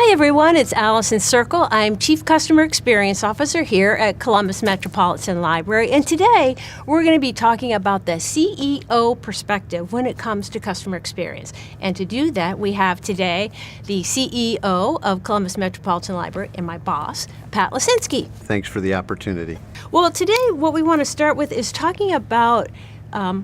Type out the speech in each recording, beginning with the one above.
Hi everyone, it's Alison Circle. I'm Chief Customer Experience Officer here at Columbus Metropolitan Library, and today we're going to be talking about the CEO perspective when it comes to customer experience. And to do that, we have today the CEO of Columbus Metropolitan Library and my boss, Pat Losinski. Thanks for the opportunity. Well, today what we want to start with is talking about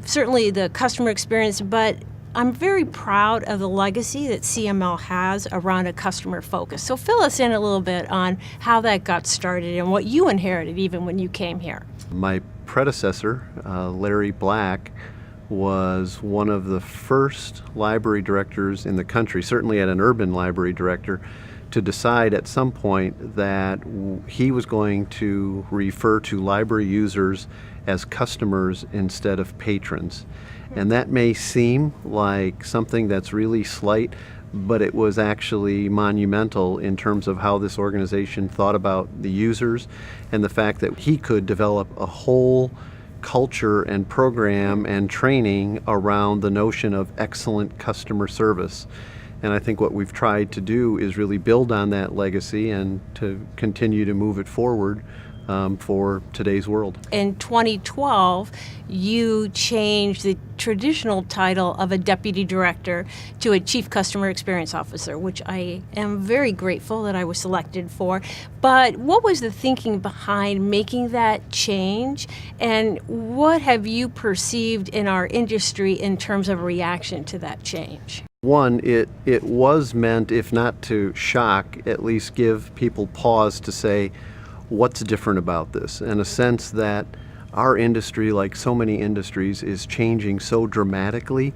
certainly the customer experience, but I'm very proud of the legacy that CML has around a customer focus. So fill us in a little bit on how that got started and what you inherited even when you came here. My predecessor, Larry Black, was one of the first library directors in the country, certainly at an urban library director, to decide at some point that he was going to refer to library users as customers instead of patrons. And that may seem like something that's really slight, but it was actually monumental in terms of how this organization thought about the users and the fact that he could develop a whole culture and program and training around the notion of excellent customer service. And I think what we've tried to do is really build on that legacy and to continue to move it forward for today's world. In 2012, you changed the traditional title of a deputy director to a chief customer experience officer, which I am very grateful that I was selected for. But what was the thinking behind making that change, and what have you perceived in our industry in terms of reaction to that change? One, it was meant, if not to shock, at least give people pause to say, what's different about this? And a sense that our industry, like so many industries, is changing so dramatically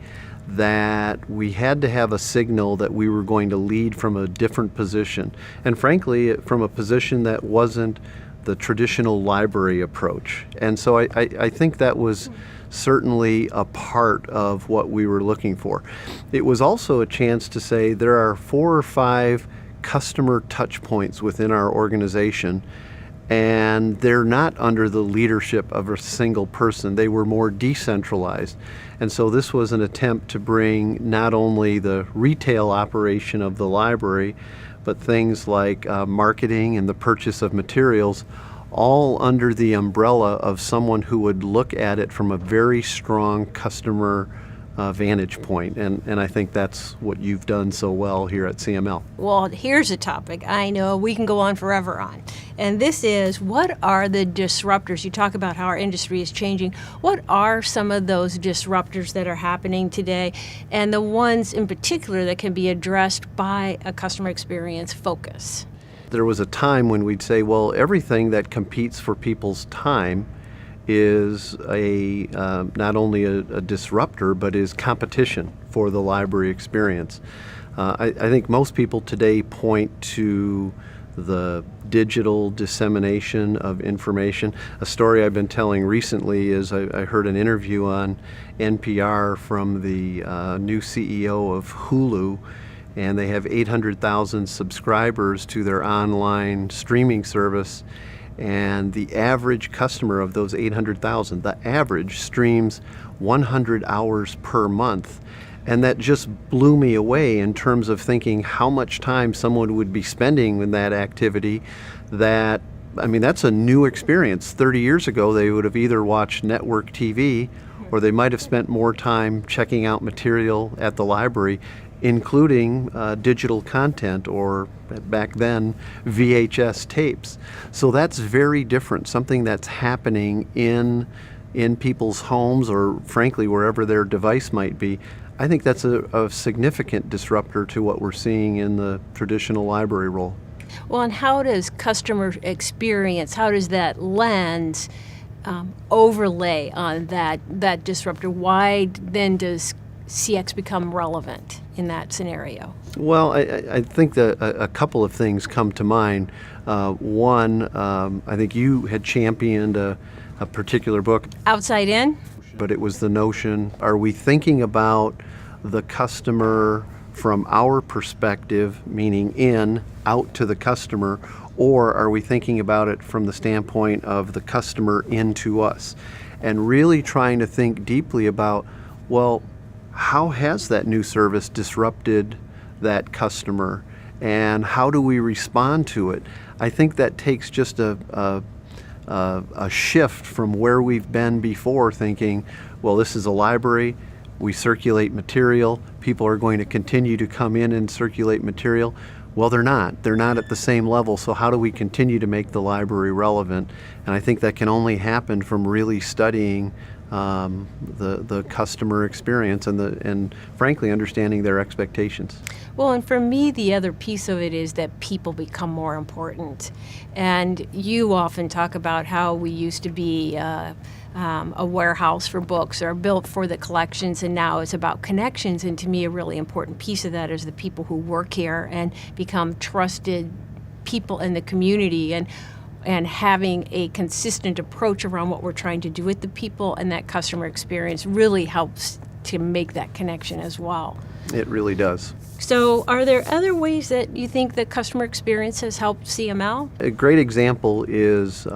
that we had to have a signal that we were going to lead from a different position. And frankly, from a position that wasn't the traditional library approach. And so I think that was certainly a part of what we were looking for. It was also a chance to say there are 4 or 5 customer touch points within our organization, and they're not under the leadership of a single person. They were more decentralized. And so this was an attempt to bring not only the retail operation of the library, but things like marketing and the purchase of materials, all under the umbrella of someone who would look at it from a very strong customer vantage point. And I think that's what you've done so well here at CML. Well, here's a topic I know we can go on forever on. And this is, what are the disruptors? You talk about how our industry is changing. What are some of those disruptors that are happening today, and the ones in particular that can be addressed by a customer experience focus? There was a time when we'd say, well, everything that competes for people's time is not only a disruptor, but is competition for the library experience. I think most people today point to the digital dissemination of information. A story I've been telling recently is I heard an interview on NPR from the new CEO of Hulu, and they have 800,000 subscribers to their online streaming service. And the average customer of those 800,000, the average streams 100 hours per month. And that just blew me away in terms of thinking how much time someone would be spending in that activity. That's a new experience. 30 years ago, they would have either watched network TV or they might have spent more time checking out material at the library, including digital content, or back then VHS tapes. So that's very different, something that's happening in people's homes, or frankly wherever their device might be. I think that's a significant disruptor to what we're seeing in the traditional library role. Well, and how does customer experience, how does that lens overlay on that disruptor? Why then does CX become relevant in that scenario? Well, I think that a couple of things come to mind. One, I think you had championed a particular book, Outside In? But it was the notion, are we thinking about the customer from our perspective, meaning in, out to the customer, or are we thinking about it from the standpoint of the customer into us? And really trying to think deeply about, well, how has that new service disrupted that customer? and how do we respond to it? I think that takes just a shift from where we've been before, thinking, well, this is a library, we circulate material, people are going to continue to come in and circulate material. Well, they're not. They're not at the same level, so how do we continue to make the library relevant? And I think that can only happen from really studying the customer experience and frankly understanding their expectations. Well, and for me, the other piece of it is that people become more important. And you often talk about how we used to be a warehouse for books or built for the collections, and now it's about connections. And to me, a really important piece of that is the people who work here and become trusted people in the community, and having a consistent approach around what we're trying to do with the people, and that customer experience really helps to make that connection as well. It really does. So are there other ways that you think the customer experience has helped CML? A great example is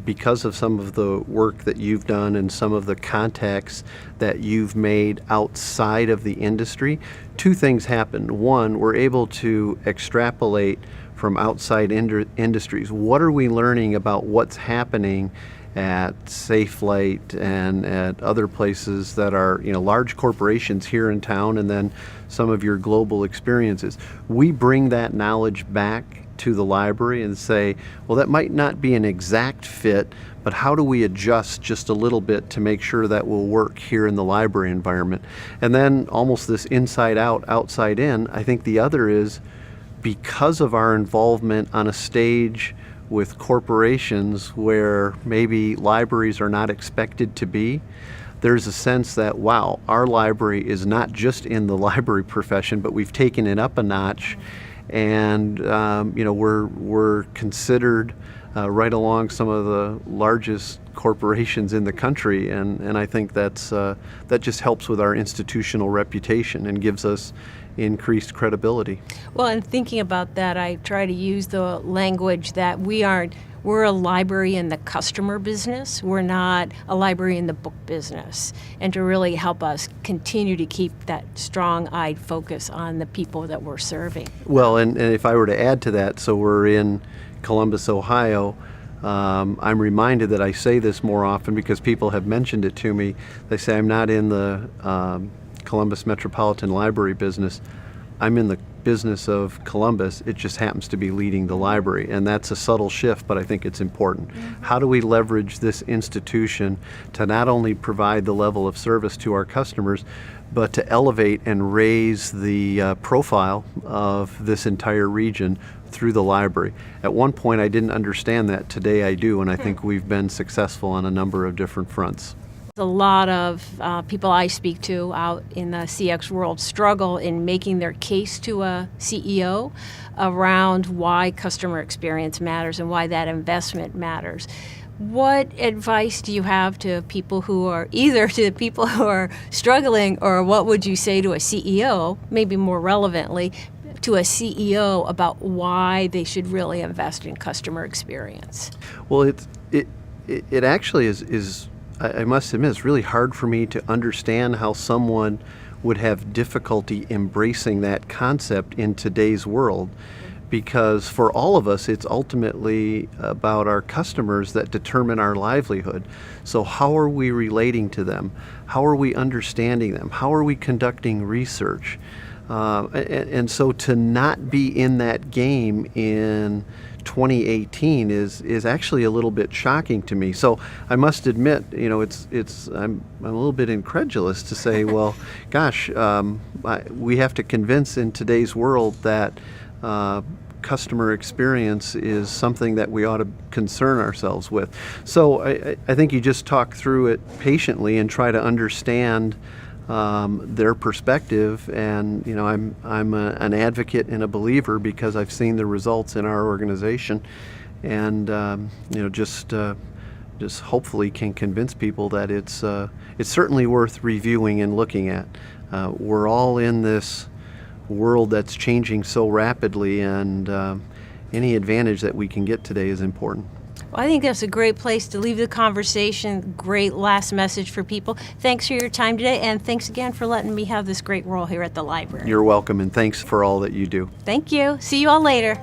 because of some of the work that you've done and some of the contacts that you've made outside of the industry, two things happen. One, we're able to extrapolate from outside industries. What are we learning about what's happening at Safelight and at other places that are, large corporations here in town, and then some of your global experiences? We bring that knowledge back to the library and say, well, that might not be an exact fit, but how do we adjust just a little bit to make sure that will work here in the library environment? And then almost this inside out, outside in. I think the other is, because of our involvement on a stage with corporations where maybe libraries are not expected to be, there's a sense that, wow, our library is not just in the library profession, but we've taken it up a notch, and we're considered right along some of the largest corporations in the country, and I think that just helps with our institutional reputation and gives us increased credibility. Well, and thinking about that, I try to use the language that we're a library in the customer business. We're not a library in the book business. And to really help us continue to keep that strong-eyed focus on the people that we're serving. Well, and if I were to add to that, so we're in Columbus, Ohio. I'm reminded that I say this more often because people have mentioned it to me. They say I'm not in the Columbus Metropolitan Library business. I'm in the business of Columbus. It just happens to be leading the library, and that's a subtle shift, but I think it's important. Mm-hmm. How do we leverage this institution to not only provide the level of service to our customers, but to elevate and raise the profile of this entire region through the library? At one point I didn't understand that. Today I do, and I think we've been successful on a number of different fronts. A lot of people I speak to out in the CX world struggle in making their case to a CEO around why customer experience matters and why that investment matters. What advice do you have to people who are struggling, or what would you say to a CEO, maybe more relevantly, to a CEO about why they should really invest in customer experience? Well, it actually is I must admit, it's really hard for me to understand how someone would have difficulty embracing that concept in today's world, because for all of us, it's ultimately about our customers that determine our livelihood. So how are we relating to them? How are we understanding them? How are we conducting research? And so to not be in that game in 2018 is actually a little bit shocking to me. So I must admit, I'm a little bit incredulous to say, well, gosh, we have to convince in today's world that customer experience is something that we ought to concern ourselves with. So I think you just talk through it patiently and try to understand their perspective, and I'm an advocate and a believer because I've seen the results in our organization, and just hopefully can convince people that it's certainly worth reviewing and looking at. We're all in this world that's changing so rapidly, and any advantage that we can get today is important. Well, I think that's a great place to leave the conversation. Great last message for people. Thanks for your time today, and thanks again for letting me have this great role here at the library. You're welcome, and thanks for all that you do. Thank you. See you all later.